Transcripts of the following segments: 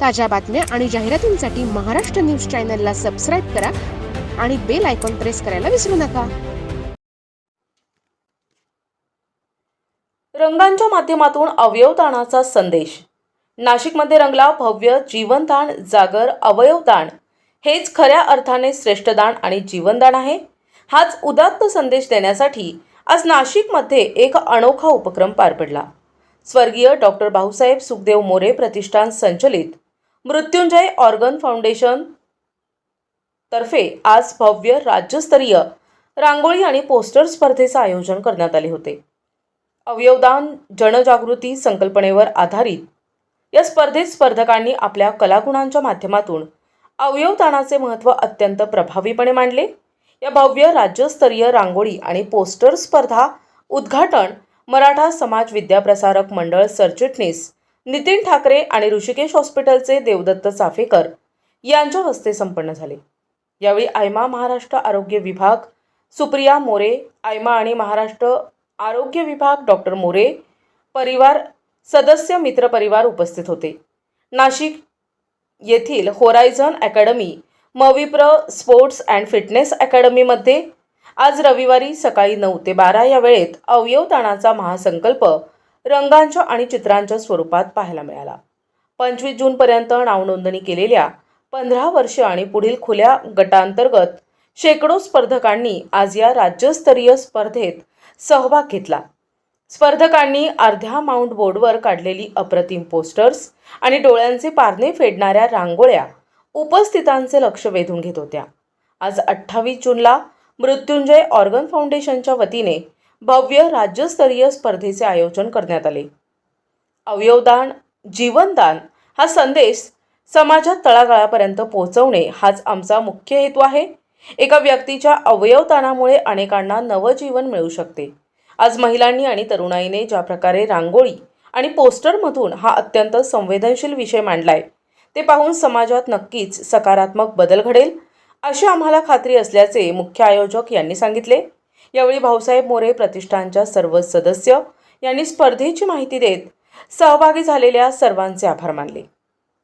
ताज्या बातम्या आणि जाहिरातींसाठी महाराष्ट्र न्यूज चॅनलला सबस्क्राईब करा आणि बेल आयकॉन प्रेस करायला विसरू नका. रंगांच्या माध्यमातून अवयवदानाचा संदेश. नाशिकमध्ये रंगला भव्य जीवनदान जागर अवयवदान. हेच खऱ्या अर्थाने श्रेष्ठदान आणि जीवनदान आहे. हाच उदात्त संदेश देण्यासाठी आज नाशिकमध्ये एक अनोखा उपक्रम पार पडला. स्वर्गीय डॉक्टर भाऊसाहेब सुखदेव मोरे प्रतिष्ठान संचलित मृत्युंजय ऑर्गन फाउंडेशन तर्फे आज भव्य राज्यस्तरीय रांगोळी आणि पोस्टर स्पर्धेचे आयोजन करण्यात आले होते. अवयवदान जनजागृती संकल्पनेवर आधारित या स्पर्धेत स्पर्धकांनी आपल्या कलागुणांच्या माध्यमातून अवयवदानाचे महत्त्व अत्यंत प्रभावीपणे मांडले. या भव्य राज्यस्तरीय रांगोळी आणि पोस्टर स्पर्धा उद्घाटन मराठा समाज विद्याप्रसारक मंडळ सरचिटणीस नितीन ठाकरे आणि ऋषिकेश हॉस्पिटलचे देवदत्त चाफेकर यांच्या हस्ते संपन्न झाले. यावेळी आयमा महाराष्ट्र आरोग्य विभाग सुप्रिया मोरे, आयमा आणि महाराष्ट्र आरोग्य विभाग डॉक्टर मोरे परिवार सदस्य मित्र परिवार उपस्थित होते. नाशिक येथील horizon academy मविप्र sports and fitness अकॅडमीमध्ये आज रविवारी सकाळी 9 ते 12 या वेळेत अवयवदानाचा महासंकल्प रंगांच्या आणि चित्रांच्या स्वरूपात पाहायला मिळाला. 25 जूनपर्यंत नावनोंदणी केलेल्या 15 वर्ष आणि पुढील खुल्या गटांतर्गत शेकडो स्पर्धकांनी आज या राज्यस्तरीय स्पर्धेत सहभाग घेतला. स्पर्धकांनी अर्ध्या माउंट बोर्डवर काढलेली अप्रतिम पोस्टर्स आणि डोळ्यांचे पारणे फेडणाऱ्या रांगोळ्या उपस्थितांचे लक्ष वेधून घेत होत्या. आज 28 जूनला मृत्युंजय ऑर्गन फाउंडेशनच्या वतीने भव्य राज्यस्तरीय स्पर्धेचे आयोजन करण्यात आले. अवयवदान जीवनदान हा संदेश समाजात तळागाळापर्यंत पोहोचवणे हाच आमचा मुख्य हेतू आहे. एका व्यक्तीच्या अवयवदानामुळे अनेकांना नवजीवन मिळू शकते. आज महिलांनी आणि तरुणाईने ज्या प्रकारे रांगोळी आणि पोस्टरमधून हा अत्यंत संवेदनशील विषय मांडलाय ते पाहून समाजात नक्कीच सकारात्मक बदल घडेल अशी आम्हाला खात्री असल्याचे मुख्य आयोजक यांनी सांगितले. यावेळी भाऊसाहेब मोरे प्रतिष्ठानच्या सर्व सदस्य यांनी स्पर्धेची माहिती देत सहभागी झालेल्या सर्वांचे आभार मानले.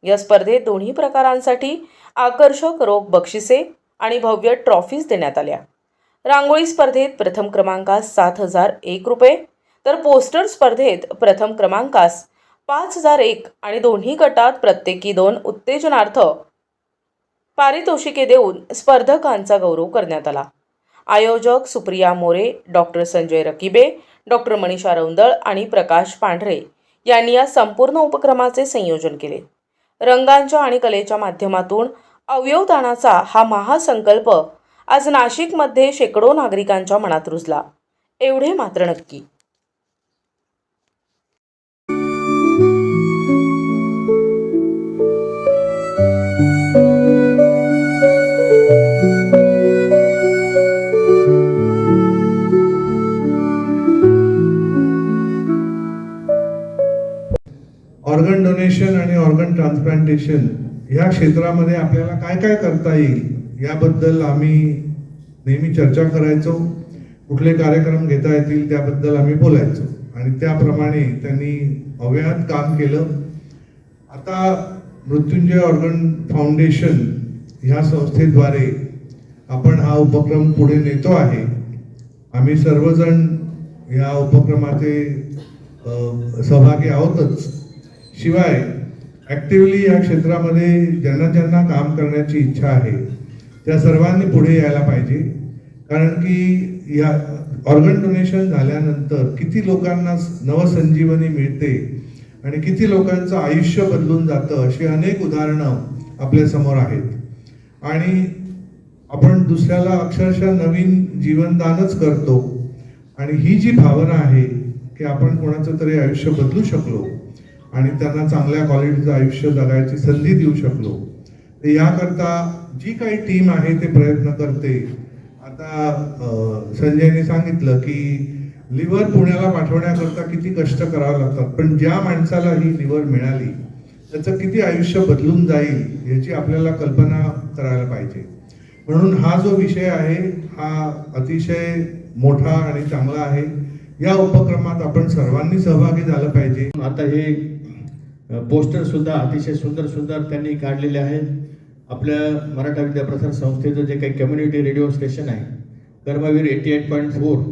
या स्पर्धेत दोन्ही प्रकारांसाठी आकर्षक रोख बक्षिसे आणि भव्य ट्रॉफीज देण्यात आल्या. रांगोळी स्पर्धेत प्रथम क्रमांकास 7,001 रुपये तर पोस्टर स्पर्धेत प्रथम क्रमांकास 5,001 आणि दोन्ही गटात प्रत्येकी 2 उत्तेजनार्थ पारितोषिके देऊन स्पर्धकांचा गौरव करण्यात आला. आयोजक सुप्रिया मोरे, डॉक्टर संजय रकिबे, डॉक्टर मनीषा रौंदळ आणि प्रकाश पांढरे यांनी या संपूर्ण उपक्रमाचे संयोजन केले. रंगांच्या आणि कलेच्या माध्यमातून अवयवदानाचा हा महासंकल्प आज नाशिकमध्ये शेकडो नागरिकांच्या मनात रुजला एवढे मात्र नक्की. ऑर्गन डोनेशन आणि ऑर्गन ट्रान्सप्लांटेशन ह्या क्षेत्रामध्ये आपल्याला काय काय करता येईल याबद्दल आम्ही नेहमी चर्चा करायचो. कुठले कार्यक्रम घेता येतील त्याबद्दल आम्ही बोलायचो आणि त्याप्रमाणे त्यांनी अव्याहत काम केलं. आता मृत्युंजय ऑर्गन फाउंडेशन ह्या संस्थेद्वारे आपण हा उपक्रम पुढे नेतो आहे. आम्ही सर्वजण या उपक्रमाचे सहभागी आहोतच. शिवाय ॲक्टिव्हली या क्षेत्रामध्ये ज्यांना ज्यांना काम करण्याची इच्छा आहे त्या सर्वांनी पुढे यायला पाहिजे. कारण की या ऑर्गन डोनेशन झाल्यानंतर किती लोकांना नवसंजीवनी मिळते आणि किती लोकांचं आयुष्य बदलून जातं अशी अनेक उदाहरणं आपल्यासमोर आहेत. आणि आपण दुसऱ्याला अक्षरशः नवीन जीवनदानच करतो आणि ही जी भावना आहे की आपण कोणाचं तरी आयुष्य बदलू शकलो आणि त्यांना चांगल्या क्वालिटीचं आयुष्य जगायची संधी देऊ शकलो, तर याकरता जी काही टीम आहे ते प्रयत्न करते. आता संजयने सांगितलं की लिव्हर पुण्याला पाठवण्याकरता किती कष्ट करावे लागतात, पण ज्या माणसाला ही लिव्हर मिळाली त्याचं किती आयुष्य बदलून जाईल याची आपल्याला कल्पना करायला पाहिजे. म्हणून हा जो विषय आहे हा अतिशय मोठा आणि चांगला आहे. या उपक्रमात आपण सर्वांनी सहभागी झालं पाहिजे. आता हे पोस्टरसुद्धा अतिशय सुंदर त्यांनी काढलेले आहेत. आपल्या मराठा विद्याप्रसार संस्थेचं जे काही कम्युनिटी रेडिओ स्टेशन आहे कर्मवीर 88.4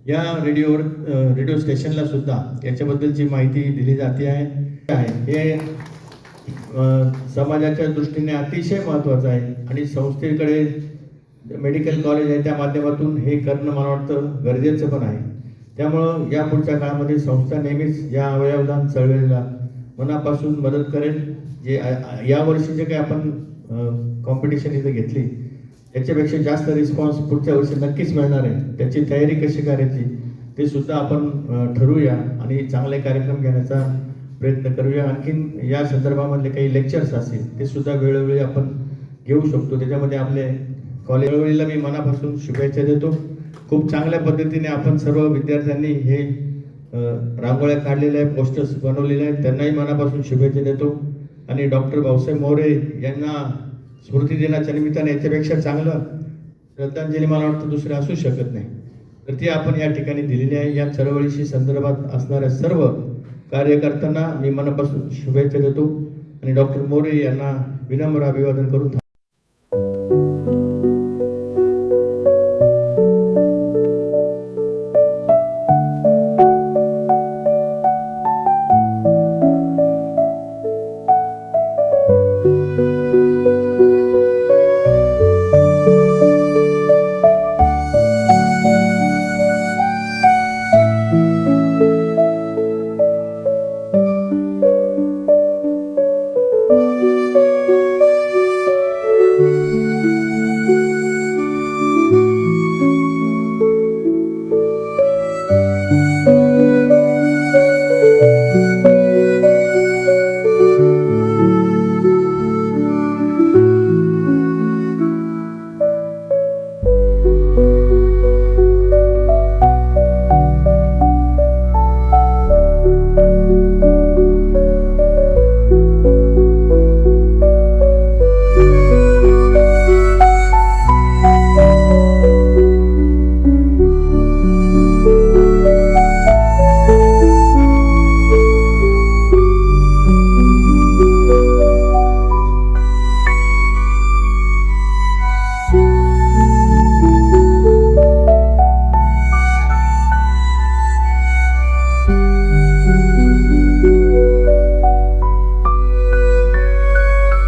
या रेडिओ स्टेशनला सुद्धा याच्याबद्दलची माहिती दिली जाते आहे. हे समाजाच्या दृष्टीने अतिशय महत्त्वाचं आहे आणि संस्थेकडे मेडिकल कॉलेज आहे त्या माध्यमातून हे करणं मला वाटतं गरजेचं पण आहे. त्यामुळं या पुढच्या काळामध्ये संस्था नेहमीच या अवयवदान चळवळीला मनापासून मदत करेल. जे यावर्षी जे काही आपण कॉम्पिटिशन इथे घेतली त्याच्यापेक्षा जास्त रिस्पॉन्स पुढच्या वर्षी नक्कीच मिळणार आहे. त्याची तयारी कशी करायची ते सुद्धा आपण ठरवूया आणि चांगले कार्यक्रम घेण्याचा प्रयत्न करूया. आणखीन या संदर्भामधले काही लेक्चर्स असतील ते सुद्धा वेळोवेळी आपण घेऊ शकतो. त्याच्यामध्ये आपले कॉलेज चळवळीला मी मनापासून शुभेच्छा देतो. खूप चांगल्या पद्धतीने आपण सर्व विद्यार्थ्यांनी हे रांगोळ्या काढलेल्या आहे, पोस्टर्स बनवलेले आहेत, त्यांनाही मनापासून शुभेच्छा देतो. आणि डॉक्टर भाऊसाहेब मोरे यांना स्मृती दिनाच्या निमित्ताने याच्यापेक्षा चांगलं श्रद्धांजली मला वाटतं दुसरं असू शकत नाही. तर ती आपण या ठिकाणी दिलेली आहे. या चळवळीशी संदर्भात असणाऱ्या सर्व कार्यकर्त्यांना मी मनापासून शुभेच्छा देतो आणि डॉक्टर मोरे यांना विनम्र अभिवादन करून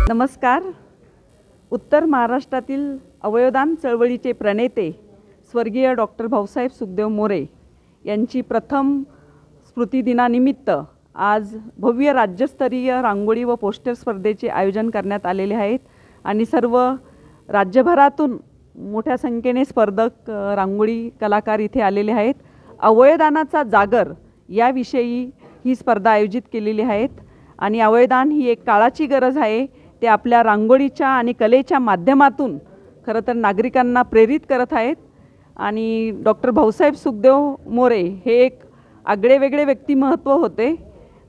नमस्कार. उत्तर महाराष्ट्रातील अवयवदान चळवळीचे प्रणेते स्वर्गीय डॉक्टर भाऊसाहेब सुखदेव मोरे यांची प्रथम स्मृतिदिनानिमित्त आज भव्य राज्यस्तरीय रांगोळी व पोस्टर स्पर्धेचे आयोजन करण्यात आलेले आहेत आणि सर्व राज्यभरातून मोठ्या संख्येने स्पर्धक रांगोळी कलाकार इथे आलेले आहेत. अवयवदानाचा जागर याविषयी ही स्पर्धा आयोजित केलेली आहेत आणि अवयवदान ही एक काळाची गरज आहे. ते आपल्या रांगोळीच्या आणि कलेच्या माध्यमातून खरं तर नागरिकांना प्रेरित करत आहेत आणि डॉक्टर भाऊसाहेब सुखदेव मोरे हे एक आगळेवेगळे व्यक्तिमत्व होते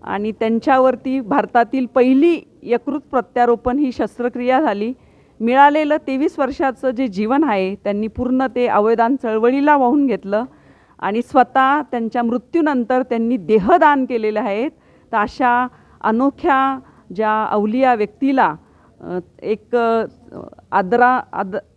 आणि त्यांच्यावरती भारतातील पहिली यकृत प्रत्यारोपण ही शस्त्रक्रिया झाली. मिळालेलं 23 वर्षाचं जे जीवन आहे त्यांनी पूर्ण ते अवयवदान चळवळीला वाहून घेतलं आणि स्वतः त्यांच्या मृत्यूनंतर त्यांनी देहदान केलेले आहेत. तर अशा अनोख्या ज्या अवलिया व्यक्तीला एक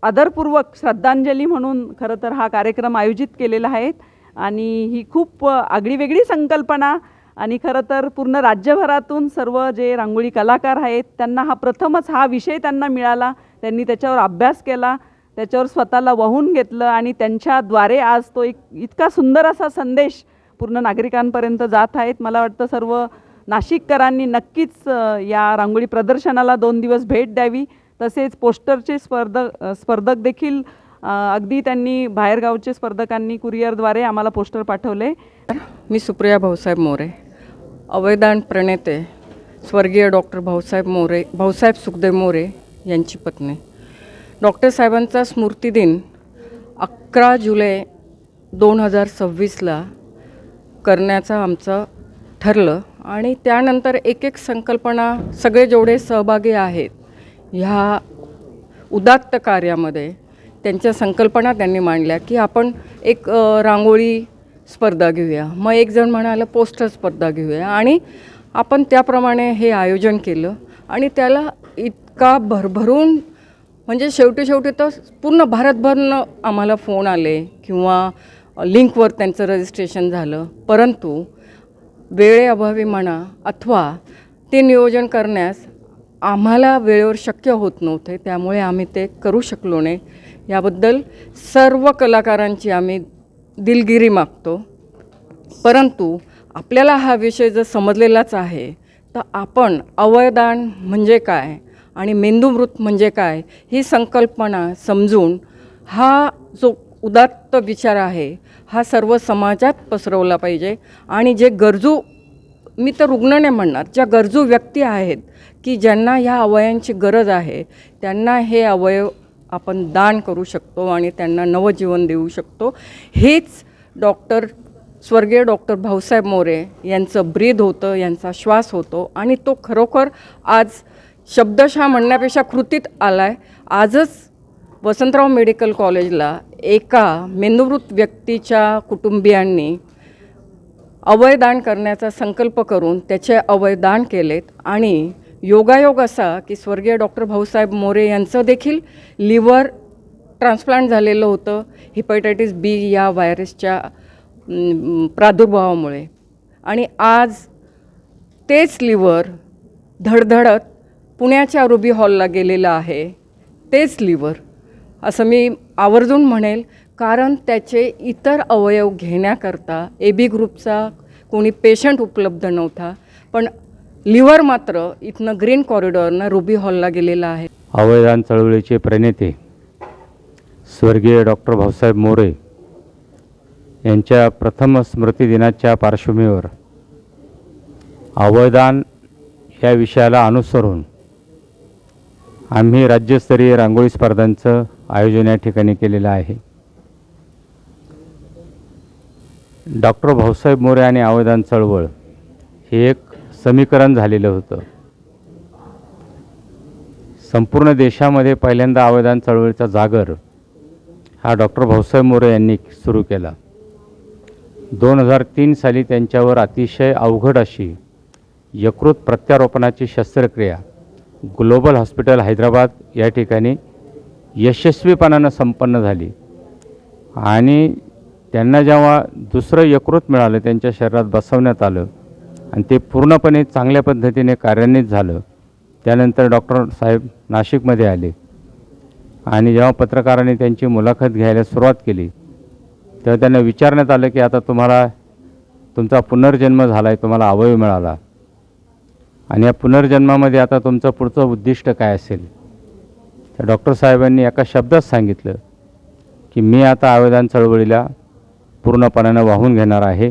आदरपूर्वक श्रद्धांजली म्हणून खरं तर हा कार्यक्रम आयोजित केलेला आहे आणि ही खूप आगळीवेगळी संकल्पना आणि खरं तर पूर्ण राज्यभरातून सर्व जे रांगोळी कलाकार आहेत त्यांना प्रथमच हा विषय त्यांना मिळाला. त्यांनी त्याच्यावर अभ्यास केला, त्याच्यावर स्वतःला वाहून घेतलं आणि त्यांच्याद्वारे आज तो एक इतका सुंदर असा संदेश पूर्ण नागरिकांपर्यंत जात आहेत. मला वाटतं सर्व नाशिककरांनी नक्कीच या रांगोळी प्रदर्शनाला 2 दिवस भेट द्यावी. तसेच पोस्टरचे स्पर्धक देखील अगदी त्यांनी बाहेरगावचे स्पर्धकांनी कुरिअरद्वारे आम्हाला पोस्टर पाठवले. मी सुप्रिया भाऊसाहेब मोरे, अवयवदान प्रणेते स्वर्गीय डॉक्टर भाऊसाहेब सुखदेव मोरे यांची पत्नी. डॉक्टर साहेबांचा स्मृतिदिन 11 जुलै 2026ला करण्याचं आमचं ठरलं आणि त्यानंतर एक संकल्पना सगळे जेवढे सहभागी आहेत ह्या उदात्त कार्यामध्ये त्यांच्या संकल्पना त्यांनी मांडल्या की आपण एक रांगोळी स्पर्धा घेऊया. मग एक जण म्हणाला पोस्टर स्पर्धा घेऊया आणि आपण त्याप्रमाणे हे आयोजन केलं आणि त्याला इतका भरभरून म्हणजे शेवटी तर पूर्ण भारतभरनं आम्हाला फोन आले किंवा लिंकवर त्यांचं रजिस्ट्रेशन झालं, परंतु वेळेअभावी म्हणा अथवा ते नियोजन करण्यास आम्हाला वेळेवर शक्य होत नव्हते, त्यामुळे आम्ही ते करू शकलो नाही. याबद्दल सर्व कलाकारांची आम्ही दिलगिरी मागतो. परंतु आपल्याला हा विषय जर समजलेलाच आहे तर आपण अवयवदान म्हणजे काय आणि मेंदूमृत म्हणजे काय ही संकल्पना समजून हा जो उदात्त विचार आहे हा सर्व समाजात पसरवला पाहिजे. आणि जे गरजू, मी तर रुग्ण नाही म्हणणार, ज्या गरजू व्यक्ती आहेत की ज्यांना ह्या अवयवांची गरज आहे त्यांना हे अवयव आपण दान करू शकतो आणि त्यांना नवजीवन देऊ शकतो. हेच स्वर्गीय डॉक्टर भाऊसाहेब मोरे यांचं ब्रीद होतं, यांचा श्वास होतो आणि तो खरोखर आज शब्दशः म्हणण्यापेक्षा कृतीत आला आहे. आजच वसंतराव मेडिकल कॉलेजला एका मेंदूमृत व्यक्तीच्या कुटुंबियांनी अवयवदान करण्याचा संकल्प करून त्याचे अवयवदान केलेत. आणि योगायोग असा की स्वर्गीय डॉक्टर भाऊसाहेब मोरे यांचं देखील लिव्हर ट्रान्सप्लांट झालेलं होतं हिपॅटायटिस बी या व्हायरसच्या प्रादुर्भावामुळे. आणि आज तेच लिव्हर धडधडत पुण्याच्या रुबी हॉलला गेलेलं आहे. तेच लिव्हर असं मी आवर्जून म्हणेल, कारण त्याचे इतर अवयव घेण्याकरता AB ग्रुपचा कोणी पेशंट उपलब्ध नव्हता, पण लिव्हर मात्र इथनं ग्रीन कॉरिडॉरनं रुबी हॉलला गेलेला आहे. अवयवदान चळवळीचे प्रणेते स्वर्गीय डॉक्टर भाऊसाहेब मोरे यांच्या प्रथम स्मृतिदिनाच्या पार्श्वभूमीवर अवयवदान या विषयाला अनुसरून आम्ही राज्यस्तरीय रांगोळी स्पर्धांचं आयोजन या ठिकाणी केलेलं आहे. डॉक्टर भाऊसाहेब मोरे आणि अवयवदान चळवळ हे एक समीकरण झालेलं होतं. संपूर्ण देशामध्ये पहिल्यांदा अवयवदान चळवळीचा जागर हा डॉक्टर भाऊसाहेब मोरे यांनी सुरू केला. 2003 साली त्यांच्यावर अतिशय अवघड अशी यकृत प्रत्यारोपणाची शस्त्रक्रिया ग्लोबल हॉस्पिटल हैदराबाद या ठिकाणी यशस्वीपणानं संपन्न झाली. आणि त्यांना जेव्हा दुसरं यकृत मिळालं, त्यांच्या शरीरात बसवण्यात आलं आणि ते पूर्णपणे चांगल्या पद्धतीने कार्यान्वित झालं, त्यानंतर डॉक्टर साहेब नाशिकमध्ये आले आणि जेव्हा पत्रकारांनी त्यांची मुलाखत घ्यायला सुरुवात केली तेव्हा त्यांना विचारण्यात आलं की आता तुमचा पुनर्जन्म झाला आहे, तुम्हाला अवयव मिळाला आणि या पुनर्जन्मामध्ये आता तुमचं पुढचं उद्दिष्ट काय असेल. तर डॉक्टर साहेबांनी एका शब्दात सांगितलं की मी आता अवयवदान चळवळीला पूर्णपणानं वाहून घेणार आहे.